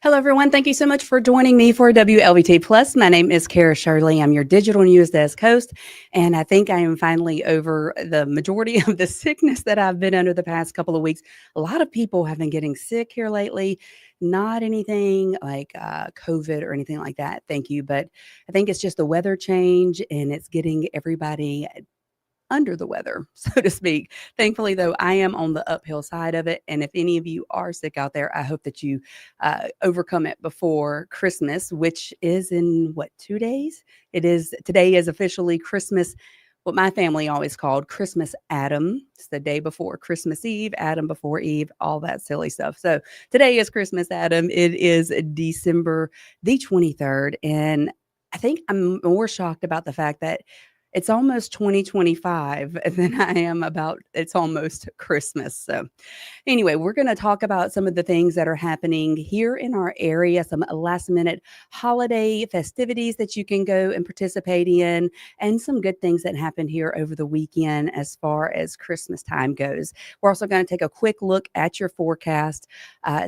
Hello, everyone. Thank you so much for joining me for WLBT Plus. My name is Kara Shirley. I'm your digital news desk host, and I think I am finally over the majority of the sickness that I've been under the past couple of weeks. A lot of people have been getting sick here lately. Not anything like COVID or anything like that, thank you. But I think it's just the weather change, and it's getting everybody under the weather, so to speak. Thankfully, though, I am on the uphill side of it. And if any of you are sick out there, I hope that you overcome it before Christmas, which is in what, 2 days? Today is officially Christmas. What my family always called Christmas Adam. It's the day before Christmas Eve, Adam before Eve, all that silly stuff. So today is Christmas Adam. It is December the 23rd. And I think I'm more shocked about the fact that it's almost 2025 than I am about it's almost Christmas. So anyway, we're going to talk about some of the things that are happening here in our area, some last minute holiday festivities that you can go and participate in, and some good things that happened here over the weekend as far as Christmas time goes. We're also going to take a quick look at your forecast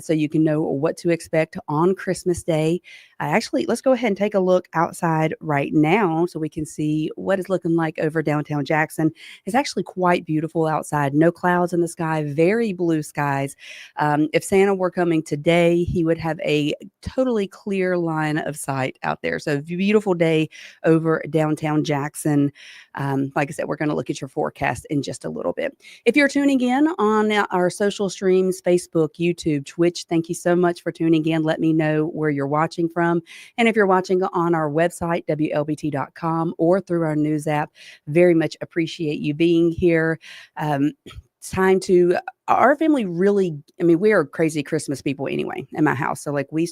so you can know what to expect on Christmas Day. Actually, let's go ahead and take a look outside right now so we can see what is looking like over downtown Jackson. It's actually quite beautiful outside. No clouds in the sky, very blue skies. If Santa were coming today, he would have a totally clear line of sight out there. So beautiful day over downtown Jackson. Like I said, we're going to look at your forecast in just a little bit. If you're tuning in on our social streams, Facebook, YouTube, Twitch, thank you so much for tuning in. Let me know where you're watching from. And if you're watching on our website, WLBT.com, or through our news app, very much appreciate you being here. It's time to our family really, I mean, we are crazy Christmas people anyway in my house. So like we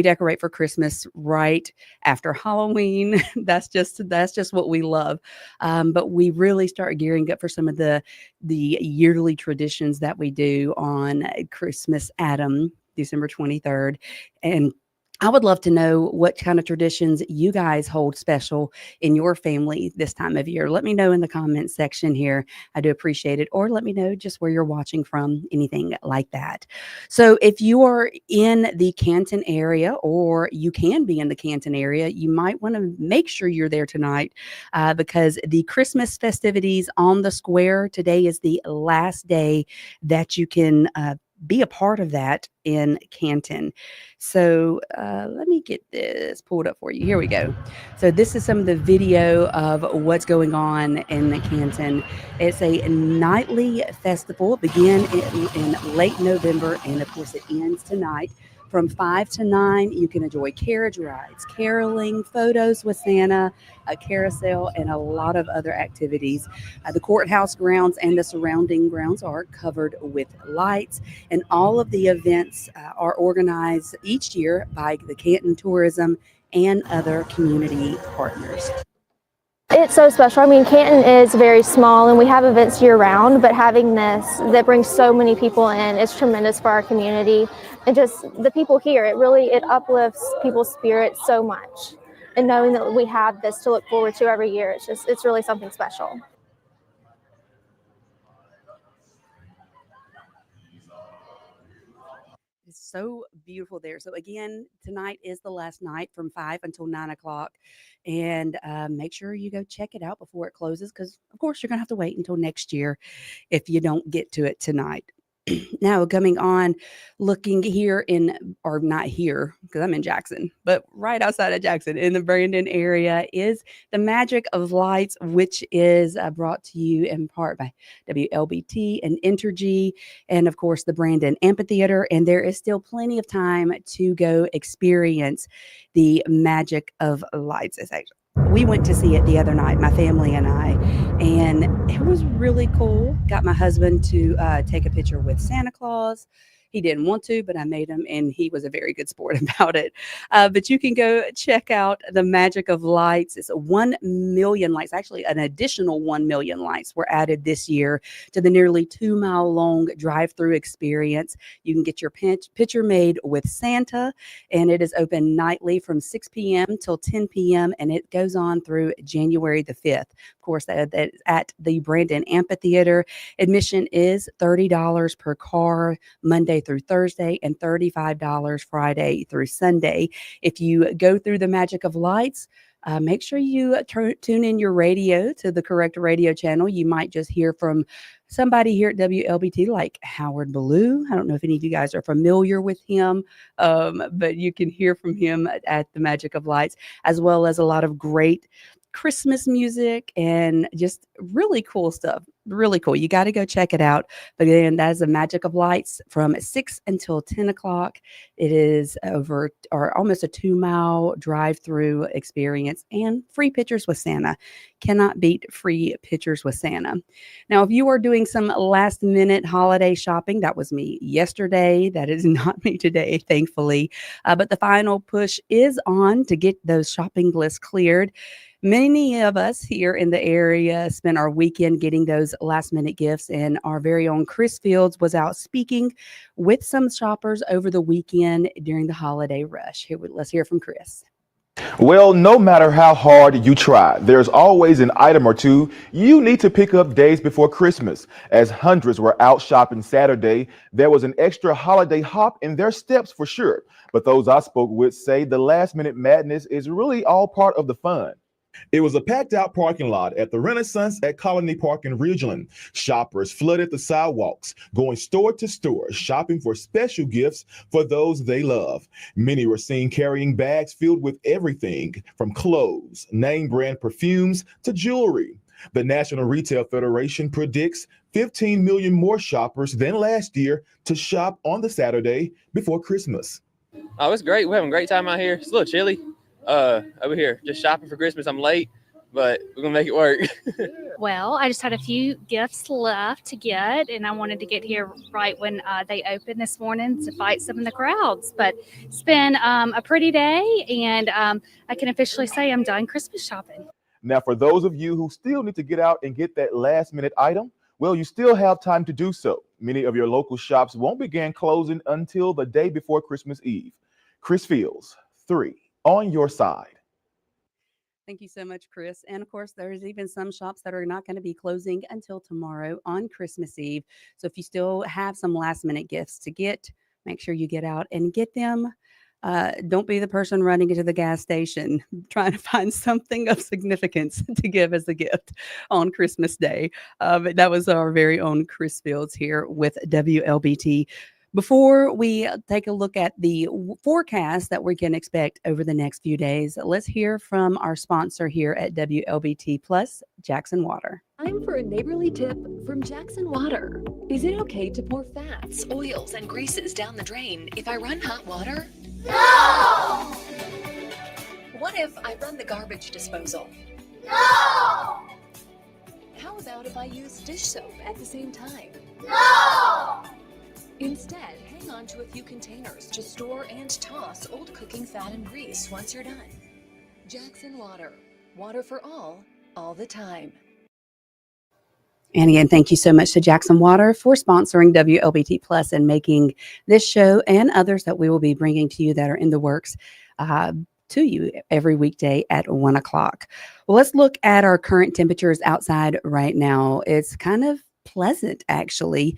decorate for Christmas right after Halloween. That's just what we love. But we really start gearing up for some of the yearly traditions that we do on Christmas Adam, December 23rd. And I would love to know what kind of traditions you guys hold special in your family this time of year. Let me know in the comments section here. I do appreciate it. Or let me know just where you're watching from, anything like that. So if you are in the Canton area, or you can be in the Canton area, you might want to make sure you're there tonight because the Christmas festivities on the square today is the last day that you can be a part of that in Canton. So let me get this pulled up for you. Here we go. So this is some of the video of what's going on in the Canton. It's a nightly festival. It began in late November, and of course it ends tonight. From 5 to 9, you can enjoy carriage rides, caroling, photos with Santa, a carousel, and a lot of other activities. The courthouse grounds and the surrounding grounds are covered with lights, and all of the events are organized each year by the Canton Tourism and other community partners. It's so special. I mean, Canton is very small and we have events year round, but having this that brings so many people in is tremendous for our community. And just the people here, it uplifts people's spirits so much. And knowing that we have this to look forward to every year, it's really something special. It's so beautiful there. So again, tonight is the last night from 5 until 9 o'clock. And make sure you go check it out before it closes, because of course you're going to have to wait until next year if you don't get to it tonight. Now coming on, looking here or not here because I'm in Jackson, but right outside of Jackson in the Brandon area is the Magic of Lights, which is brought to you in part by WLBT and Entergy, and of course the Brandon Amphitheater. And there is still plenty of time to go experience the Magic of Lights. We went to see it the other night, my family and I, and it was really cool. Got my husband to take a picture with Santa Claus. He didn't want to, but I made him, and he was a very good sport about it. But you can go check out the Magic of Lights. It's 1 million lights. Actually, an additional 1 million lights were added this year to the nearly 2-mile-long drive-through experience. You can get your picture made with Santa, and it is open nightly from 6 p.m. till 10 p.m., and it goes on through January the 5th. Of course, at the Brandon Amphitheater. Admission is $30 per car Monday through Thursday and $35 Friday through Sunday. If you go through the magic of lights, make sure you tune in your radio to the correct radio channel. You might just hear from somebody here at WLBT like Howard Ballou. I don't know if any of you guys are familiar with him, but you can hear from him at the Magic of Lights, as well as a lot of great Christmas music and just really cool stuff. Really cool. You got to go check it out. But again, that is the Magic of Lights from 6 until 10 o'clock. It is over or almost a 2-mile drive-through experience and free pictures with Santa. Cannot beat free pictures with Santa. Now, if you are doing some last-minute holiday shopping, that was me yesterday. That is not me today, thankfully. But the final push is on to get those shopping lists cleared. Many of us here in the area spent our weekend getting those last minute gifts, and our very own Chris Fields was out speaking with some shoppers over the weekend during the holiday rush. Let's hear from Chris. Well, no matter how hard you try, there's always an item or two you need to pick up days before Christmas. As hundreds were out shopping Saturday, there was an extra holiday hop in their steps for sure. But those I spoke with say the last minute madness is really all part of the fun. It was a packed out parking lot at the Renaissance at Colony Park in Ridgeland. Shoppers flooded the sidewalks, going store to store, shopping for special gifts for those they love. Many were seen carrying bags filled with everything from clothes, name brand perfumes to jewelry. The National Retail Federation predicts 15 million more shoppers than last year to shop on the Saturday before Christmas. Oh, it's great. We're having a great time out here. It's a little chilly. Over here, just shopping for Christmas. I'm late, but we're gonna make it work. Well, I just had a few gifts left to get, and I wanted to get here right when they open this morning to fight some of the crowds. But it's been a pretty day, and I can officially say I'm done Christmas shopping. Now, for those of you who still need to get out and get that last minute item, well, you still have time to do so. Many of your local shops won't begin closing until the day before Christmas Eve. Chris Fields, 3 on your side. Thank you so much, Chris. And of course, there's even some shops that are not going to be closing until tomorrow on Christmas Eve. So if you still have some last minute gifts to get, make sure you get out and get them. Don't be the person running into the gas station trying to find something of significance to give as a gift on Christmas Day. That was our very own Chris Fields here with WLBT. Before we take a look at the forecast that we can expect over the next few days, let's hear from our sponsor here at WLBT Plus, Jackson Water. Time for a neighborly tip from Jackson Water. Is it okay to pour fats, oils, and greases down the drain if I run hot water? No! What if I run the garbage disposal? No! How about if I use dish soap at the same time? No! Instead, hang on to a few containers to store and toss old cooking fat and grease once you're done. Jackson Water. Water for all the time. And again, thank you so much to Jackson Water for sponsoring WLBT Plus and making this show and others that we will be bringing to you that are in the works to you every weekday at 1 o'clock. Well, let's look at our current temperatures outside right now. It's kind of pleasant, actually.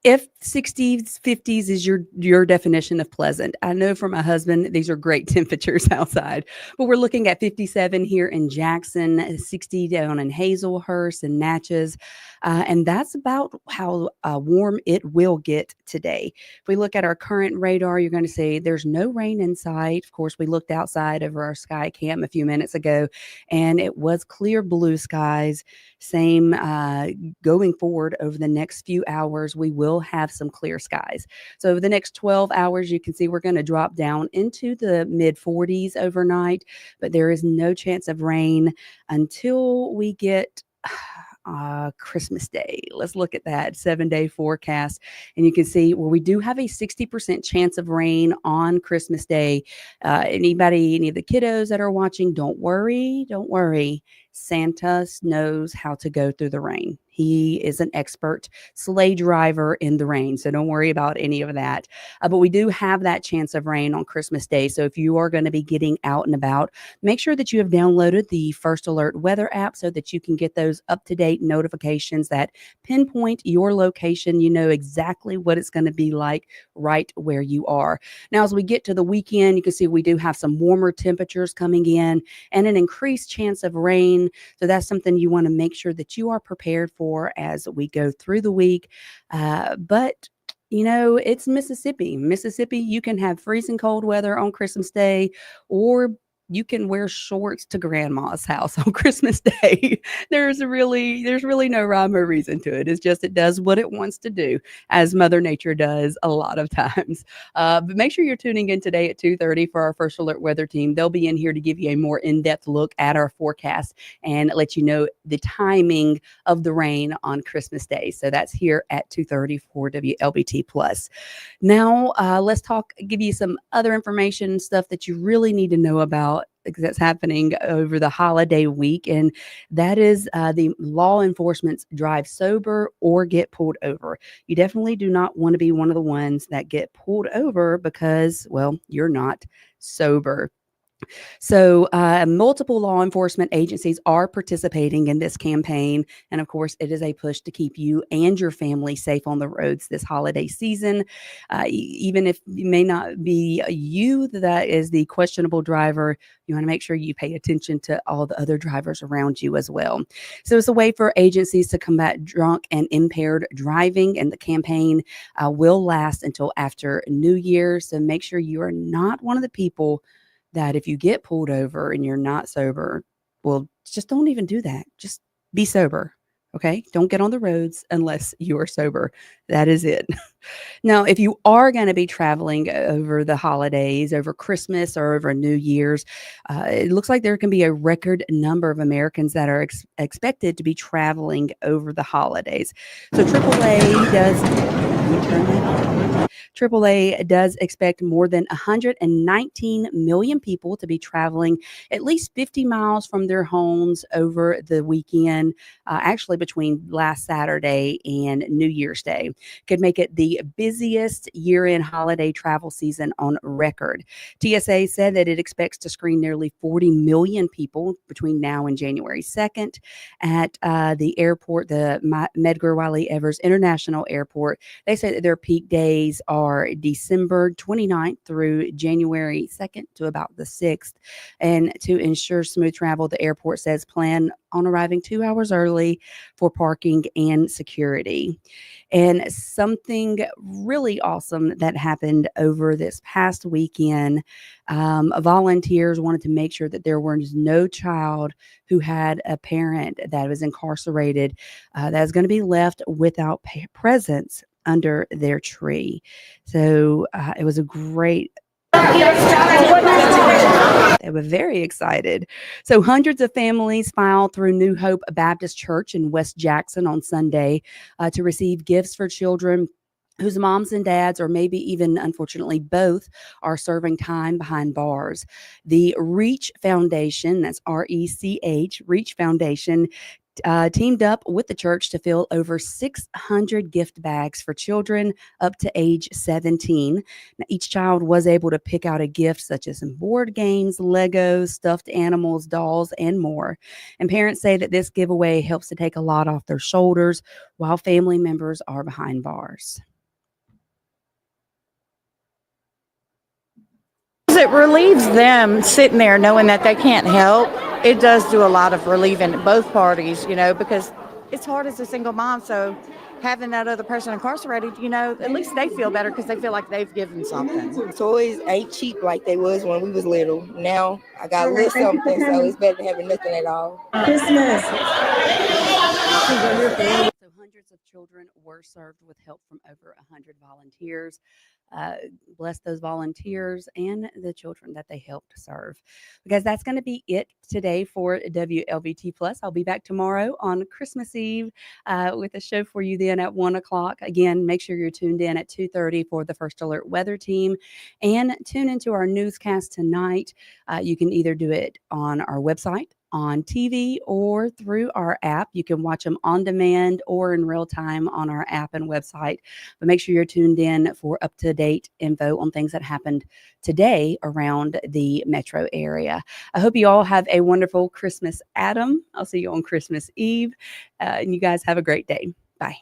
If 60s, 50s is your definition of pleasant. I know for my husband, these are great temperatures outside, but we're looking at 57 here in Jackson, 60 down in Hazelhurst and Natchez. And that's about how warm it will get today. If we look at our current radar, you're going to see there's no rain in sight. Of course, we looked outside over our sky cam a few minutes ago, and it was clear blue skies. Same going forward over the next few hours, we will have some clear skies. So over the next 12 hours, you can see we're going to drop down into the mid 40s overnight, but there is no chance of rain until we get Christmas Day. Let's look at that 7-day forecast. And you can see where we do have a 60% chance of rain on Christmas Day. Any of the kiddos that are watching, don't worry. Santa knows how to go through the rain. He is an expert sleigh driver in the rain, so don't worry about any of that. But we do have that chance of rain on Christmas Day. So if you are going to be getting out and about, make sure that you have downloaded the First Alert weather app so that you can get those up-to-date notifications that pinpoint your location. You know exactly what it's going to be like right where you are. Now, as we get to the weekend, you can see we do have some warmer temperatures coming in and an increased chance of rain. So that's something you want to make sure that you are prepared for as we go through the week. But you know, it's Mississippi. Mississippi, you can have freezing cold weather on Christmas Day, or you can wear shorts to grandma's house on Christmas Day. There's really no rhyme or reason to it. It's just it does what it wants to do, as Mother Nature does a lot of times. But make sure you're tuning in today at 2:30 for our First Alert weather team. They'll be in here to give you a more in-depth look at our forecast and let you know the timing of the rain on Christmas Day. So that's here at 2:30 for WLBT Plus. Now, let's give you some other information, stuff that you really need to know about that's happening over the holiday week. And that is the law enforcement's drive sober or get pulled over. You definitely do not want to be one of the ones that get pulled over because, well, you're not sober. So, multiple law enforcement agencies are participating in this campaign. And of course, it is a push to keep you and your family safe on the roads this holiday season. Even if it may not be you that is the questionable driver, you want to make sure you pay attention to all the other drivers around you as well. So, it's a way for agencies to combat drunk and impaired driving. And the campaign will last until after New Year. So, make sure you are not one of the people that if you get pulled over and you're not sober, well, just don't even do that. Just be sober. Okay. Don't get on the roads unless you are sober. That is it. Now, if you are going to be traveling over the holidays, over Christmas or over New Year's, it looks like there can be a record number of Americans that are expected to be traveling over the holidays. So AAA does. Let me turn that on. AAA does expect more than 119 million people to be traveling at least 50 miles from their homes over the weekend, actually between last Saturday and New Year's Day. Could make it the busiest year-end holiday travel season on record. TSA said that it expects to screen nearly 40 million people between now and January 2nd at the airport, the Medgar Wiley Evers International Airport. They say that their peak days are December 29th through January 2nd to about the 6th. And to ensure smooth travel, the airport says plan on arriving 2 hours early for parking and security. And something really awesome that happened over this past weekend, volunteers wanted to make sure that there was no child who had a parent that was incarcerated that was going to be left without presents under their tree. So it was a great. They were very excited. So hundreds of families filed through New Hope Baptist Church in West Jackson on Sunday to receive gifts for children whose moms and dads, or maybe even unfortunately both, are serving time behind bars. The Reach Foundation, that's RECH, Reach Foundation, teamed up with the church to fill over 600 gift bags for children up to age 17. Now, each child was able to pick out a gift such as some board games, Legos, stuffed animals, dolls, and more. And parents say that this giveaway helps to take a lot off their shoulders while family members are behind bars. It relieves them sitting there knowing that they can't help. It does do a lot of relieving both parties, because it's hard as a single mom. So having that other person incarcerated, at least they feel better because they feel like they've given something. Toys ain't cheap like they was when we was little. Now I got a little something, so it's better than having nothing at all. Christmas. So hundreds of children were served with help from over 100 volunteers. Bless those volunteers and the children that they helped serve. Because that's going to be it today for WLVT Plus. I'll be back tomorrow on Christmas Eve with a show for you then at 1 o'clock. Again, make sure you're tuned in at 2:30 for the First Alert weather team. And tune into our newscast tonight. You can either do it on our website, on TV or through our app. You can watch them on demand or in real time on our app and website. But make sure you're tuned in for up-to-date info on things that happened today around the metro area. I hope you all have a wonderful Christmas, Adam. I'll see you on Christmas Eve. And you guys have a great day. Bye.